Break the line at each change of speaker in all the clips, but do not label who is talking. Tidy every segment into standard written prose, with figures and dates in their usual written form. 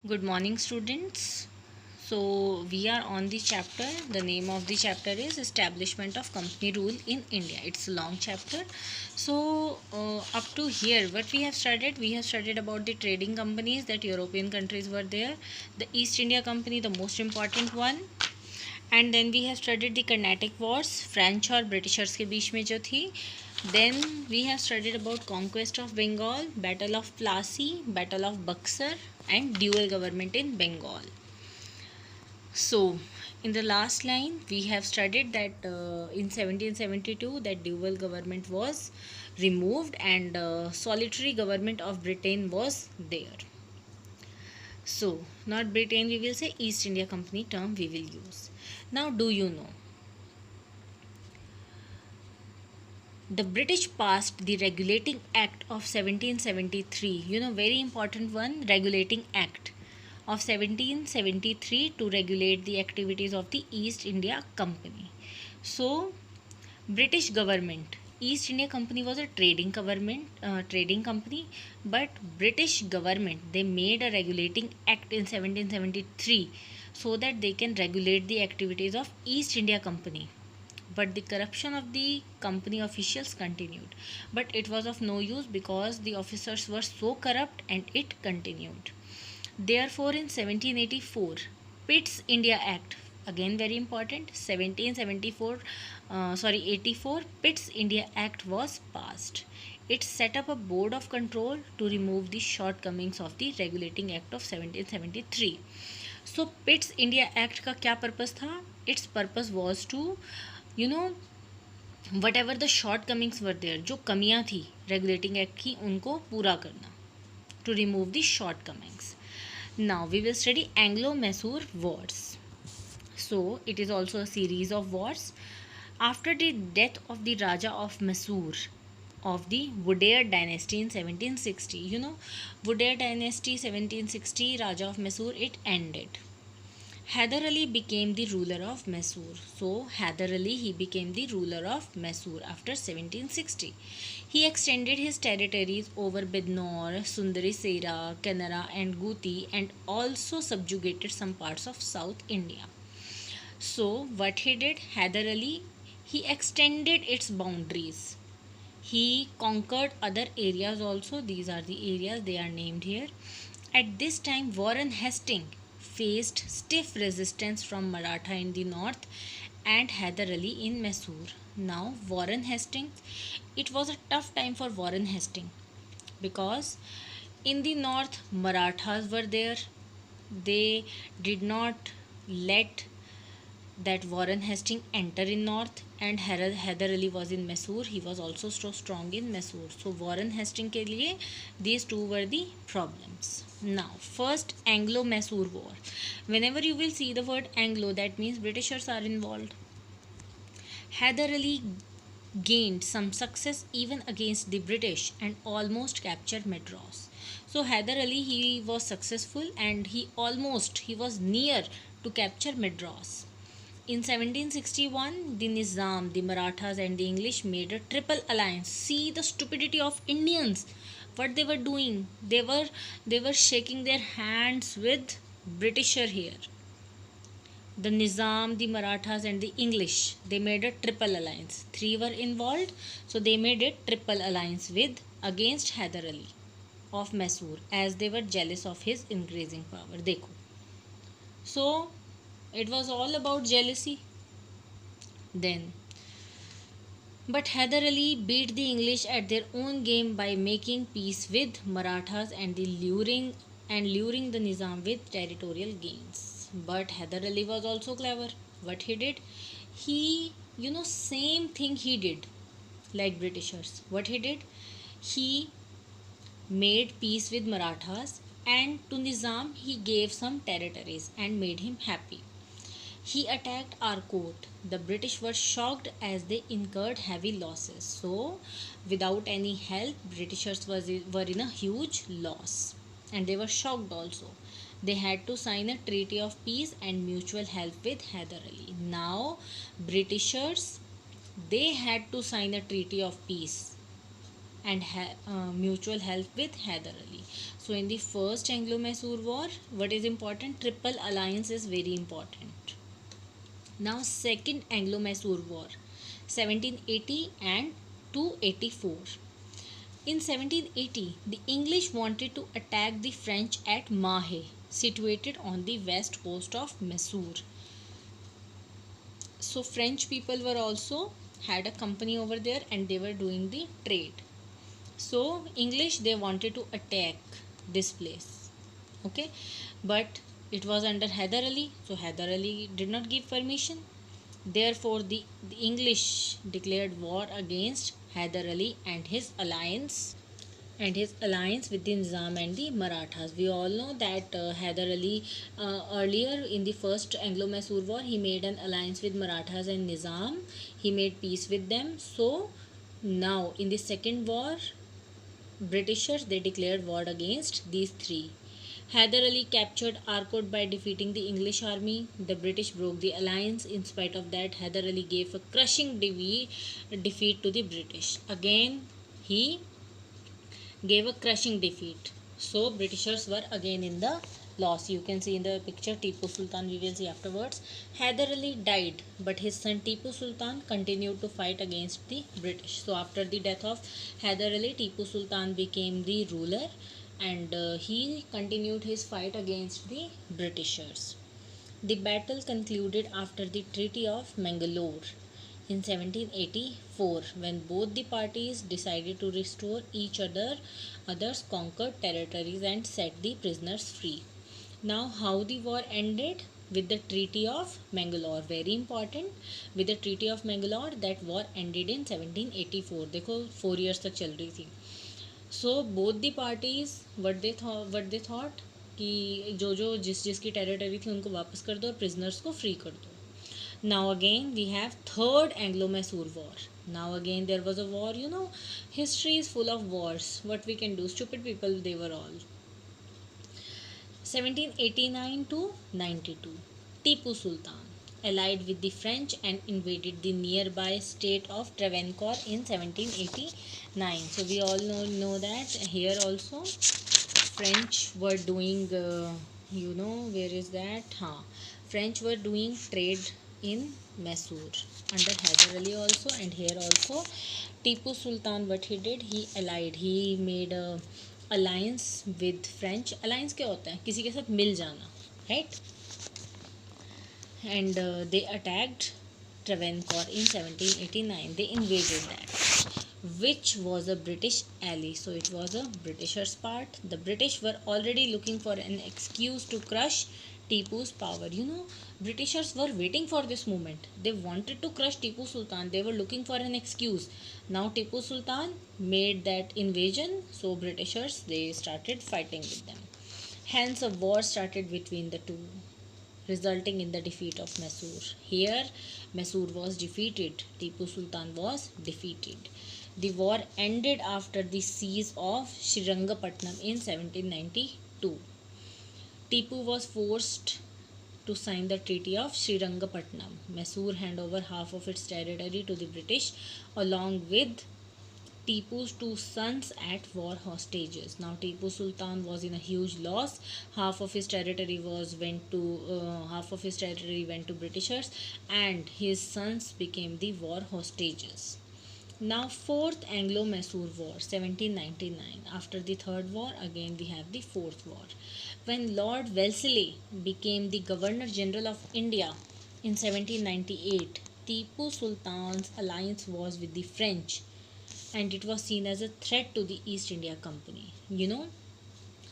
Good morning, students. So, we are on the chapter. The name of the chapter is Establishment of Company Rule in India. It's a long chapter. So, up to here, what we have studied about the trading companies that European countries were there. The East India Company, the most important one. And then we have studied the Carnatic wars, French और Britishers के बीच में जो थी. Then we have studied about conquest of Bengal, battle of Plassey, battle of Buxar and dual government in Bengal. So, in the last line, we have studied that in 1772 that dual government was removed and solitary government of Britain was there. So, not Britain we will say, East India Company term we will use. Now, do you know? The British passed the Regulating Act of 1773. You know, very important one, Regulating Act of 1773 to regulate the activities of the East India Company. So, British government, East India Company was a trading company, but British government, they made a regulating act in 1773 so that they can regulate the activities of East India Company. But the corruption of the company officials continued. But it was of no use because the officers were so corrupt and it continued. Therefore, in 1784, Pitt's India Act, again very important, 84, Pitt's India Act was passed. It set up a board of control to remove the shortcomings of the Regulating Act of 1773. So, Pitt's India Act का क्या purpose था? Its purpose was to, whatever the shortcomings were there, जो कमियाँ थी Regulating Act की, उनको पूरा करना, to remove the shortcomings. Now we will study Anglo-Mysore Wars. So it is also a series of wars. After the death of the Raja of Mysore of the Wodeyar dynasty in 1760, Wodeyar dynasty 1760, Raja of Mysore, it ended. Hyder Ali became the ruler of Mysore. So Hyder Ali, he became the ruler of Mysore after 1760. He extended his territories over Bidnor, Sundari Sera, Kanara and Guti, and also subjugated some parts of South India. So what he did, Hyder Ali, he extended its boundaries. He conquered other areas also. These are the areas, they are named here. At this time, Warren Hastings faced stiff resistance from Maratha in the north and Hyder Ali in Mysore. Now, Warren Hastings, it was a tough time for Warren Hastings because in the north, Marathas were there. They did not let that Warren Hastings enter in north, and Hyder Ali was in Mysore. He was also so strong in Mysore. So Warren Hastings के लिए these two were the problems. Now, first Anglo-Mysore War. Whenever you will see the word Anglo, that means Britishers are involved. Hyder Ali gained some success even against the British and almost captured Madras. So Hyder Ali, he was successful and he was near to capture Madras. In 1761, the Nizam, the Marathas and the English made a triple alliance. See the stupidity of Indians. What they were doing? They were shaking their hands with Britisher here. The Nizam, the Marathas and the English, they made a triple alliance. Three were involved, so they made a triple alliance against Hyder Ali of Mysore, as they were jealous of his increasing power. Dekho. So it was all about jealousy. Then, but Hyder Ali beat the English at their own game by making peace with Marathas and luring the Nizam with territorial gains. But Hyder Ali was also clever. What he did, he, same thing he did like Britishers. What he did, he made peace with Marathas, and to Nizam he gave some territories and made him happy. He attacked Arcot. The British were shocked as they incurred heavy losses. So, without any help, Britishers were in a huge loss. And they were shocked also. They had to sign a treaty of peace and mutual help with Hyder Ali. Now, Britishers, they had to sign a treaty of peace and mutual help with Hyder Ali. So in the first Anglo-Mysore war, what is important? Triple alliance is very important. Now second Anglo-Mysore war, 1780 and 284. In 1780, the English wanted to attack the French at Mahe, situated on the west coast of Mysore. So French people were also had a company over there and they were doing the trade. So English, they wanted to attack this place. Okay, but it was under Hyder Ali, so Hyder Ali did not give permission. Therefore, the English declared war against Hyder Ali and his alliance with the Nizam and the Marathas. We all know that Hyder Ali, earlier in the first Anglo-Mysore war, he made an alliance with Marathas and Nizam. He made peace with them. So now in the second war, Britishers, they declared war against these three. Hyder Ali captured Arcot by defeating the English army. The British broke the alliance. In spite of that, Hyder Ali gave a crushing defeat to the British. Again, he gave a crushing defeat. So Britishers were again in the loss. You can see in the picture Tipu Sultan, we will see afterwards. Hyder Ali died, but his son Tipu Sultan continued to fight against the British. So after the death of Hyder Ali, Tipu Sultan became the ruler and he continued his fight against the Britishers. The battle concluded after the Treaty of Mangalore in 1784, when both the parties decided to restore each other's conquered territories and set the prisoners free. Now how the war ended? With the Treaty of Mangalore. Very important. With the Treaty of Mangalore, that war ended in 1784. देखो 4 years तक चल रही थी. So both the parties, what they thought कि जो जिसकी territory थी उनको वापस कर दो और प्रिजनर्स को फ्री कर दो. Now again we have third Anglo-Mysore war. Now again there was a war. History is full of wars. What we can do? Stupid people they were all. 1789 to 92. Tipu Sultan allied with the French and invaded the nearby state of Travancore in 1789. So we all know that here also French were doing, where is that? French were doing trade in Mysore under Hyder Ali also, and here also Tipu Sultan, what he did, he allied, he made a alliance with French. Alliance क्या होता है? किसी के साथ मिल जाना, right? And they attacked Travancore in 1789. They invaded that, which was a British ally. So it was a Britishers' part. The British were already looking for an excuse to crush Tipu's power. Britishers were waiting for this moment. They wanted to crush Tipu Sultan. They were looking for an excuse. Now Tipu Sultan made that invasion. So Britishers, they started fighting with them. Hence a war started between the two, resulting in the defeat of Mysore. Here, Mysore was defeated. Tipu Sultan was defeated. The war ended after the siege of Srirangapatnam in 1792. Tipu was forced to sign the Treaty of Srirangapatnam. Mysore handed over half of its territory to the British along with Tipu's two sons at war hostages. Now Tipu Sultan was in a huge loss. Half of his territory went to Britishers, and his sons became the war hostages. Now fourth Anglo-Mysore War, 1799. After the third war, again we have the fourth war. When Lord Wellesley became the Governor General of India in 1798, Tipu Sultan's alliance was with the French, and it was seen as a threat to the East India Company.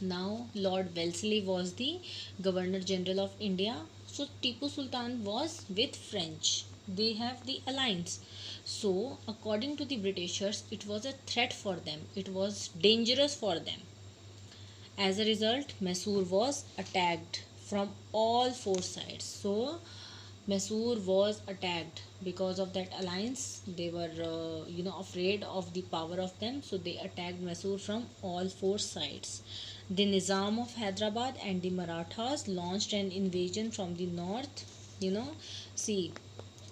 Now Lord Wellesley was the Governor General of India, so Tipu Sultan was with French. They have the alliance. So according to the Britishers, it was a threat for them. It was dangerous for them. As a result, Mysore was attacked from all four sides. So Mysore was attacked because of that alliance. They were afraid of the power of them, so they attacked Mysore from all four sides. The Nizam of Hyderabad and the Marathas launched an invasion from the north. See,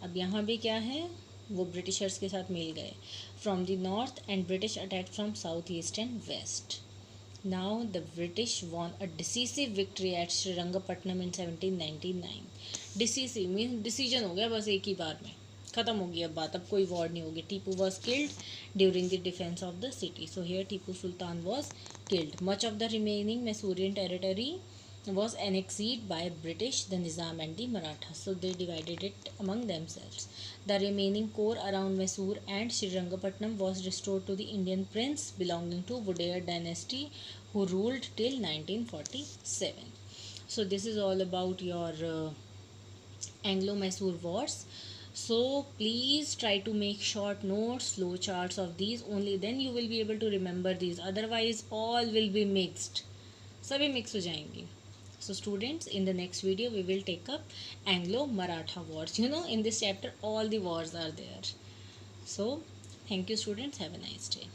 अब यहाँ भी क्या है? वो Britishers के साथ मिल गए from the north and British attack from south east and west. Now the British won a decisive victory at Srirangapatnam in 1799. Decisive means decision हो गया बस एक ही बार में, ख़त्म होगी अब बात, अब कोई वॉर नहीं होगी. Tipu was killed during the defense of the city. So here Tipu Sultan was killed. Much of the remaining Masurian territory was annexed by British, the Nizam and the Marathas. So they divided it among themselves. The remaining core around Mysore and Srirangapatnam was restored to the Indian prince belonging to Wadiyar dynasty, who ruled till 1947. So this is all about your Anglo-Mysore wars. So please try to make short notes, flow charts of these. Only then you will be able to remember these. Otherwise all will be mixed. सभी mix हो जाएंगी. So students, in the next video we will take up Anglo-Maratha wars. You know, in this chapter all the wars are there. So thank you students. Have a nice day.